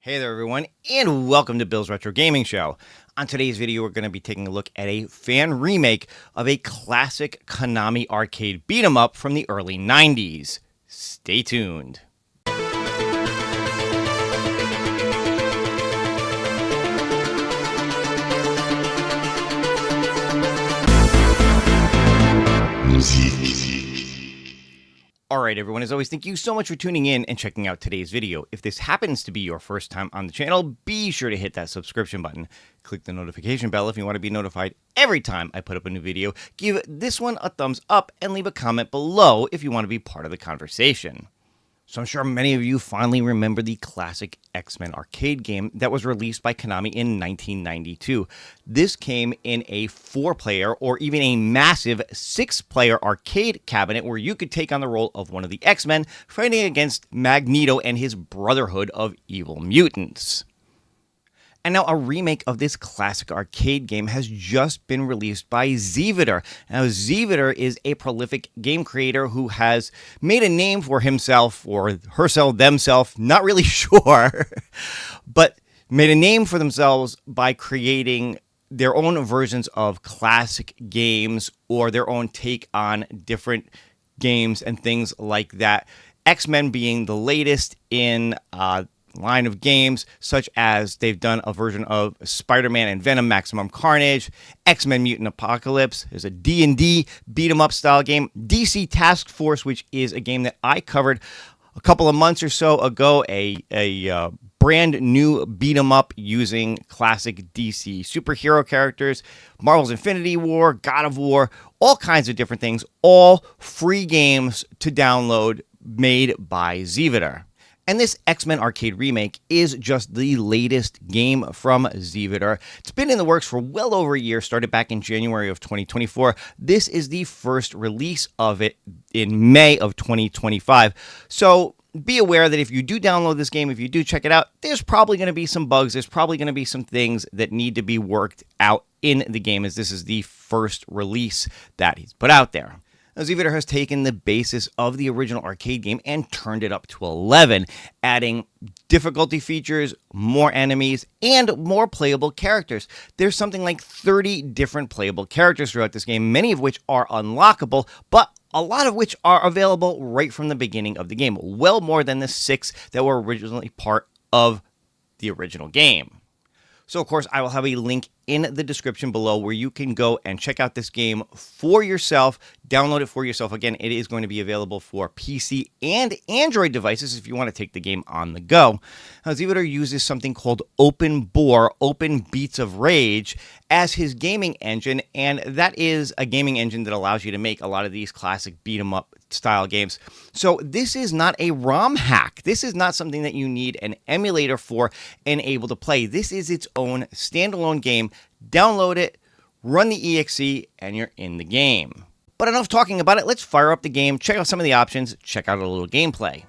Hey there everyone, and welcome to Bill's Retro Gaming Show. On today's video, we're going to be taking a look at a fan remake of a classic Konami Arcade Beat-Em-Up from the early 90s. Stay tuned. Alright everyone, as always, thank you so much for tuning in and checking out today's video. If this happens to be your first time on the channel, be sure to hit that subscription button. Click the notification bell if you want to be notified every time I put up a new video. Give this one a thumbs up and leave a comment below if you want to be part of the conversation. So I'm sure many of you finally remember the classic X-Men arcade game that was released by Konami in 1992. This came in a 4-player or even a massive 6-player arcade cabinet where you could take on the role of one of the X-Men fighting against Magneto and his Brotherhood of Evil Mutants. And now a remake of this classic arcade game has just been released by Xevitor. Now, Xevitor is a prolific game creator who has made a name for himself or herself, themselves, not really sure, but made a name for themselves by creating their own versions of classic games or their own take on different games and things like that. X-Men being the latest in line of games, such as they've done a version of Spider-Man and Venom Maximum Carnage, X-Men Mutant Apocalypse. There's a D&D beat-em-up style game, DC Task Force, which is a game that I covered a couple of months or so ago, a brand new beat-em-up using classic DC superhero characters, Marvel's Infinity War, God of War, all kinds of different things, all free games to download made by Xevitor. And this X-Men Arcade remake is just the latest game from Xevitor. It's been in the works for well over a year, started back in January of 2024. This is the first release of it in May of 2025. So be aware that if you do download this game, if you do check it out, there's probably going to be some bugs. There's probably going to be some things that need to be worked out in the game, as this is the first release that he's put out there. Xevitor has taken the basis of the original arcade game and turned it up to 11, adding difficulty features, more enemies, and more playable characters. There's something like 30 different playable characters throughout this game, many of which are unlockable, but a lot of which are available right from the beginning of the game, well more than the 6 that were originally part of the original game. So, of course, I will have a link in the description below where you can go and check out this game for yourself, download it for yourself. Again, it is going to be available for PC and Android devices if you want to take the game on the go. Now, Xevitor uses something called Open Beats of Rage as his gaming engine, and that is a gaming engine that allows you to make a lot of these classic beat-em-up style games. So this is not a ROM hack. This is not something that you need an emulator for and able to play. This is its own standalone game. Download it, run the exe, and you're in the game. But enough talking about it. Let's fire up the game, check out some of the options, check out a little gameplay.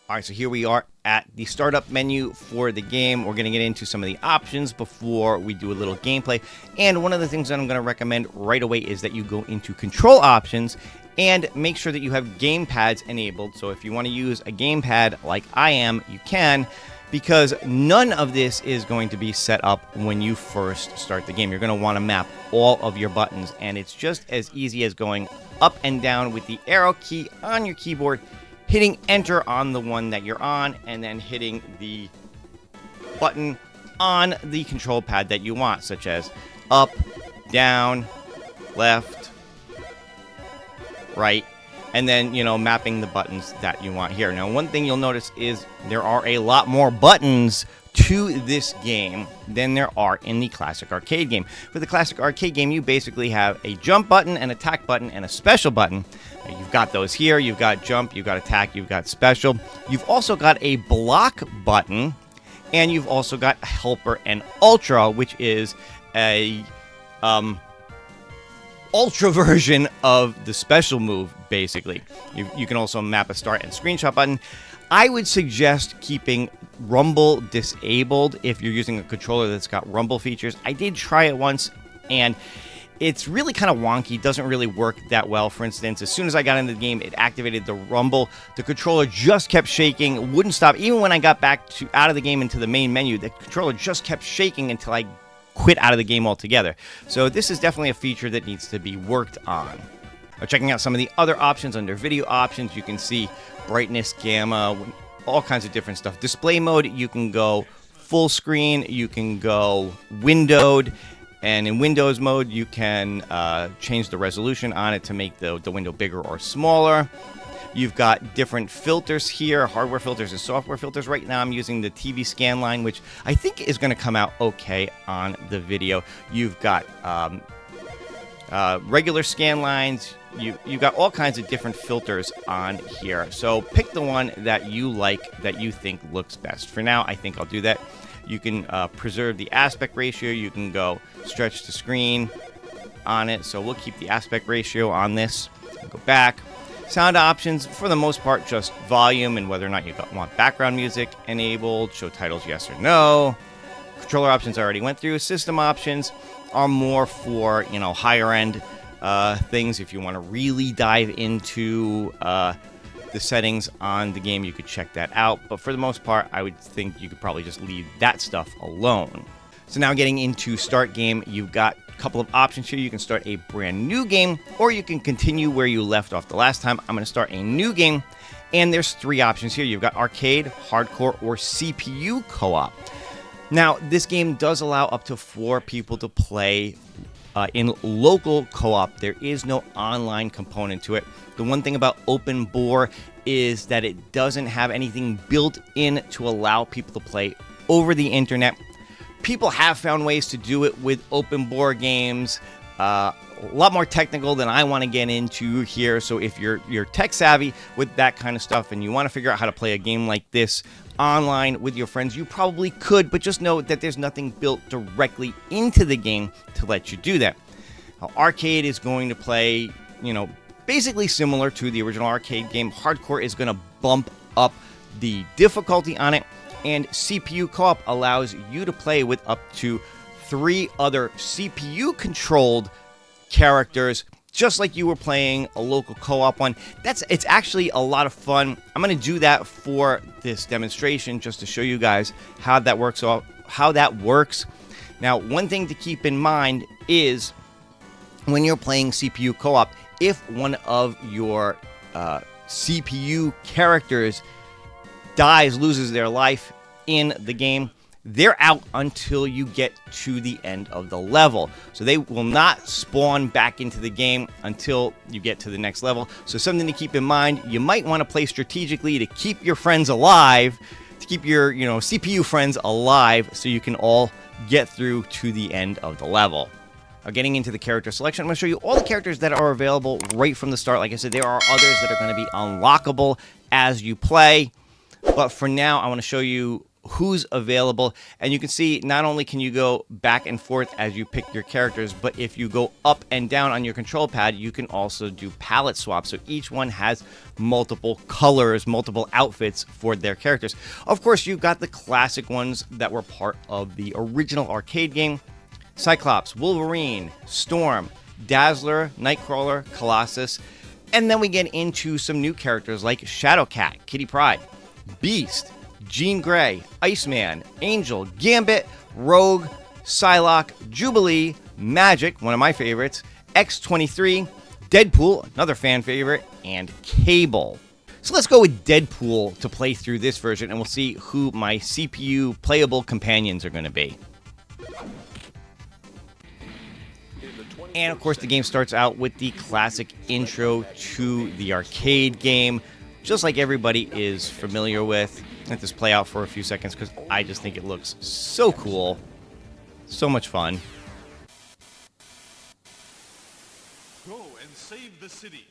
All right, so here we are at the startup menu for the game. We're going to get into some of the options before we do a little gameplay. And one of the things that I'm going to recommend right away is that you go into control options and make sure that you have gamepads enabled. So if you want to use a gamepad like I am, you can, because none of this is going to be set up when you first start the game. You're going to want to map all of your buttons, and it's just as easy as going up and down with the arrow key on your keyboard, hitting enter on the one that you're on, and then hitting the button on the control pad that you want, such as up, down, left, right, and then, mapping the buttons that you want here. Now, one thing you'll notice is there are a lot more buttons to this game than there are in the classic arcade game. For the classic arcade game, you basically have a jump button, an attack button, and a special button. You've got those here. You've got jump, you've got attack, you've got special. You've also got a block button, and you've also got helper and ultra, which is a ultra version of the special move, basically. You can also map a start and screenshot button. I would suggest keeping rumble disabled if you're using a controller that's got rumble features. I did try it once, and it's really kind of wonky, doesn't really work that well. For instance, as soon as I got into the game, it activated the rumble. The controller just kept shaking, wouldn't stop. Even when I got back out of the game into the main menu, the controller just kept shaking until I quit out of the game altogether. So this is definitely a feature that needs to be worked on. Checking out some of the other options under video options, you can see brightness, gamma, all kinds of different stuff. Display mode, you can go full screen, you can go windowed, and in Windows mode, you can change the resolution on it to make the window bigger or smaller. You've got different filters here, hardware filters and software filters. Right now, I'm using the TV scan line, which I think is going to come out okay on the video. You've got regular scan lines. You've got all kinds of different filters on here. So pick the one that you like, that you think looks best. For now, I think I'll do that. You can preserve the aspect ratio. You can go stretch to screen on it. So we'll keep the aspect ratio on this. Go back. Sound options, for the most part, just volume and whether or not you want background music enabled. Show titles, yes or no. Controller options I already went through. System options are more for, higher end things. If you want to really dive into the settings on the game, you could check that out. But for the most part, I would think you could probably just leave that stuff alone. So now getting into start game, you've got a couple of options here. You can start a brand new game, or you can continue where you left off the last time. I'm going to start a new game, and there's 3 options here. You've got arcade, hardcore, or CPU co-op. Now, this game does allow up to 4 people to play in local co-op. There is no online component to it. The one thing about Open Bore is that it doesn't have anything built in to allow people to play over the internet. People have found ways to do it with Open Bore games. A lot more technical than I want to get into here. So if you're tech savvy with that kind of stuff and you want to figure out how to play a game like this online with your friends, you probably could, but just know that there's nothing built directly into the game to let you do that. Arcade is going to play, basically similar to the original arcade game. Hardcore is going to bump up the difficulty on it, and CPU co-op allows you to play with up to 3 other CPU-controlled characters, just like you were playing a local co-op one. It's actually a lot of fun. I'm going to do that for this demonstration just to show you guys how that works. Now, one thing to keep in mind is when you're playing CPU co-op, if one of your CPU characters loses their life in the game, they're out until you get to the end of the level. So they will not spawn back into the game until you get to the next level. So something to keep in mind, you might want to play strategically to keep your friends alive, to keep your CPU friends alive so you can all get through to the end of the level. Now, getting into the character selection, I'm going to show you all the characters that are available right from the start. Like I said, there are others that are going to be unlockable as you play. But for now, I want to show you who's available, and you can see not only can you go back and forth as you pick your characters, but if you go up and down on your control pad, you can also do palette swaps. So each one has multiple colors, multiple outfits for their characters. Of course, you've got the classic ones that were part of the original arcade game: Cyclops, Wolverine, Storm, Dazzler, Nightcrawler, Colossus. And then we get into some new characters like Shadowcat, Kitty Pryde, Beast, Jean Grey, Iceman, Angel, Gambit, Rogue, Psylocke, Jubilee, Magic, one of my favorites, X-23, Deadpool, another fan favorite, and Cable. So let's go with Deadpool to play through this version, and we'll see who my CPU playable companions are going to be. And of course, the game starts out with the classic intro to the arcade game, just like everybody is familiar with. Let this play out for a few seconds because I just think it looks so cool. So much fun. Go and save the city.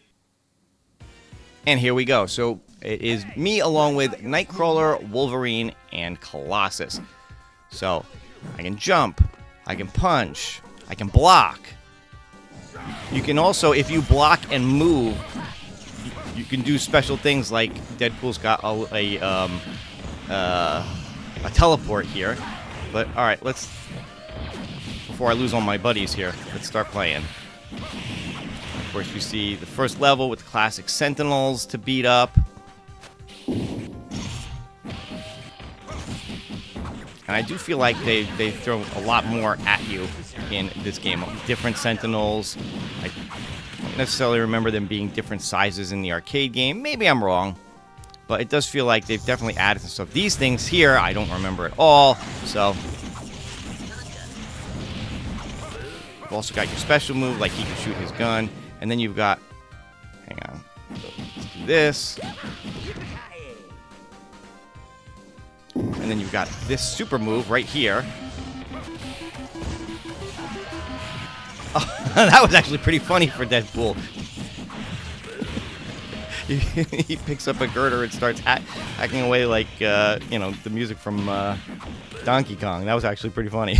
And here we go. So it is me along with Nightcrawler, Wolverine, and Colossus. So I can jump, I can punch, I can block. You can also, if you block and move, you can do special things like Deadpool's got a teleport here. But all right, before I lose all my buddies here. Let's start playing. Of course, you see the first level with the classic Sentinels to beat up. And I do feel like they throw a lot more at you in this game. Different Sentinels. I don't necessarily remember them being different sizes in the arcade game. Maybe I'm wrong. But it does feel like they've definitely added some stuff. These things here, I don't remember at all. So, you've also got your special move, like he can shoot his gun. And then you've got... Hang on. Let's do this. And then you've got this super move right here. Oh, that was actually pretty funny for Deadpool. He picks up a girder and starts hacking away like, you know, the music from Donkey Kong. That was actually pretty funny.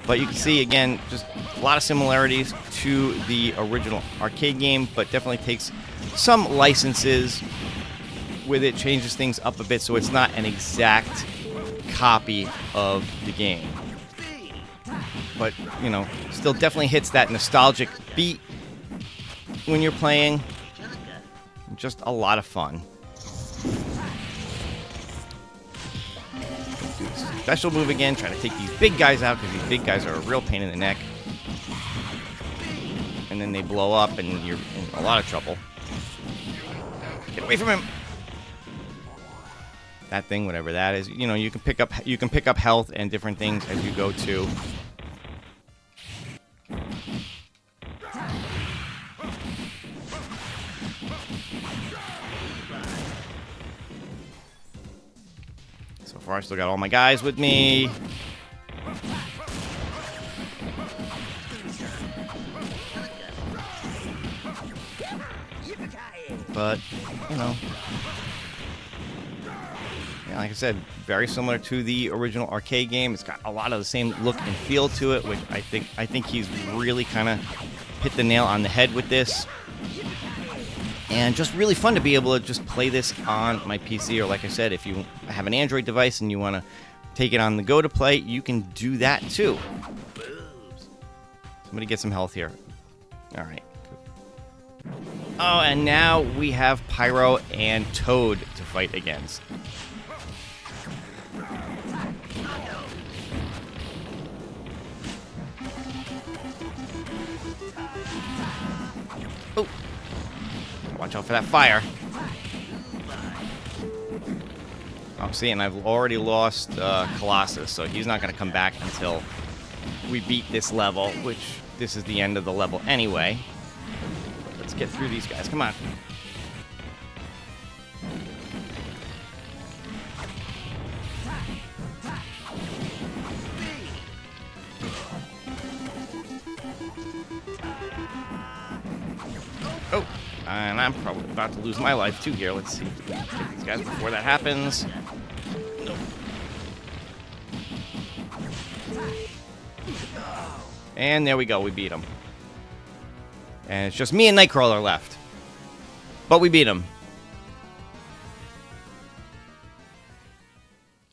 But you can see, again, just a lot of similarities to the original arcade game, but definitely takes some licenses with it, changes things up a bit so it's not an exact copy of the game. But, you know, still definitely hits that nostalgic beat when you're playing. Just a lot of fun. Do this special move again, try to take these big guys out because these big guys are a real pain in the neck. And then they blow up and you're in a lot of trouble. Get away from him! That thing, whatever that is, you know, you can pick up health and different things as you go too. So far, I still got all my guys with me. But, you know, yeah, like I said, very similar to the original arcade game. It's got a lot of the same look and feel to it, which I think he's really kind of hit the nail on the head with this. And just really fun to be able to just play this on my PC, or like I said, if you have an Android device and you want to take it on the go to play, you can do that too. Somebody get some health here. All right. Oh, and now we have Pyro and Toad to fight against. Oh. Watch out for that fire. Oh, see, and I've already lost Colossus, so he's not going to come back until we beat this level, which this is the end of the level anyway. Let's get through these guys. Come on. Oh, and I'm probably about to lose my life too here. Let's see if we can take these guys before that happens. Nope. And there we go. We beat him. And it's just me and Nightcrawler left. But we beat him.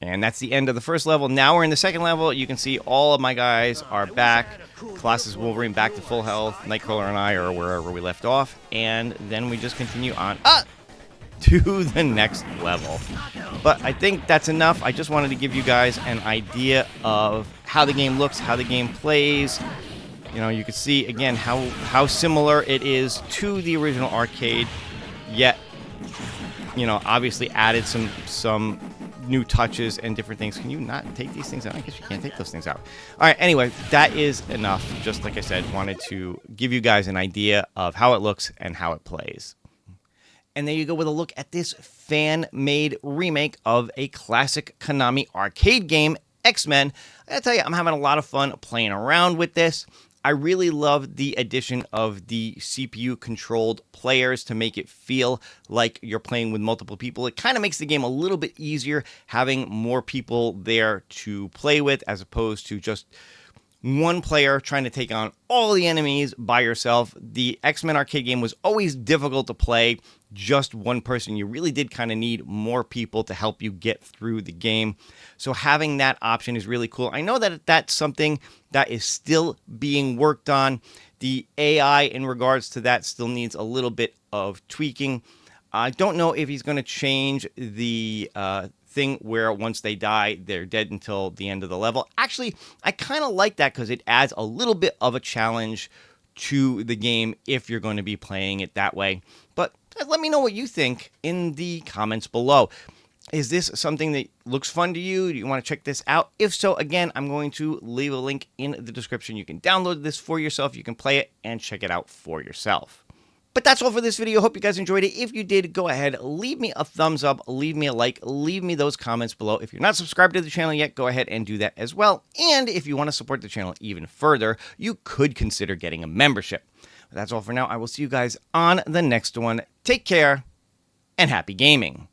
And that's the end of the first level. Now we're in the second level. You can see all of my guys are back. Colossus, Wolverine back to full health. Nightcrawler and I are wherever we left off. And then we just continue on to the next level. But I think that's enough. I just wanted to give you guys an idea of how the game looks, how the game plays. You know, you can see, again, how similar it is to the original arcade, yet, you know, obviously added some new touches and different things. Can you not take these things out? I guess you can't take those things out. All right, anyway, that is enough. Just like I said, wanted to give you guys an idea of how it looks and how it plays. And there you go with a look at this fan-made remake of a classic Konami arcade game, X-Men. I gotta tell you, I'm having a lot of fun playing around with this. I really love the addition of the CPU-controlled players to make it feel like you're playing with multiple people. It kind of makes the game a little bit easier having more people there to play with, as opposed to just one player trying to take on all the enemies by yourself. The X-Men arcade game was always difficult to play just one person. You really did kind of need more people to help you get through the game. So having that option is really cool. I know that that's something that is still being worked on. The AI in regards to that still needs a little bit of tweaking. I don't know if he's going to change the thing where once they die, they're dead until the end of the level. Actually, I kind of like that because it adds a little bit of a challenge to the game if you're going to be playing it that way. But let me know what you think in the comments below. Is this something that looks fun to you? Do you want to check this out? If so, again, I'm going to leave a link in the description. You can download this for yourself. You can play it and check it out for yourself. But that's all for this video. Hope you guys enjoyed it. If you did, go ahead, leave me a thumbs up, leave me a like, leave me those comments below. If you're not subscribed to the channel yet, go ahead and do that as well. And if you want to support the channel even further, you could consider getting a membership. But that's all for now. I will see you guys on the next one. Take care and happy gaming.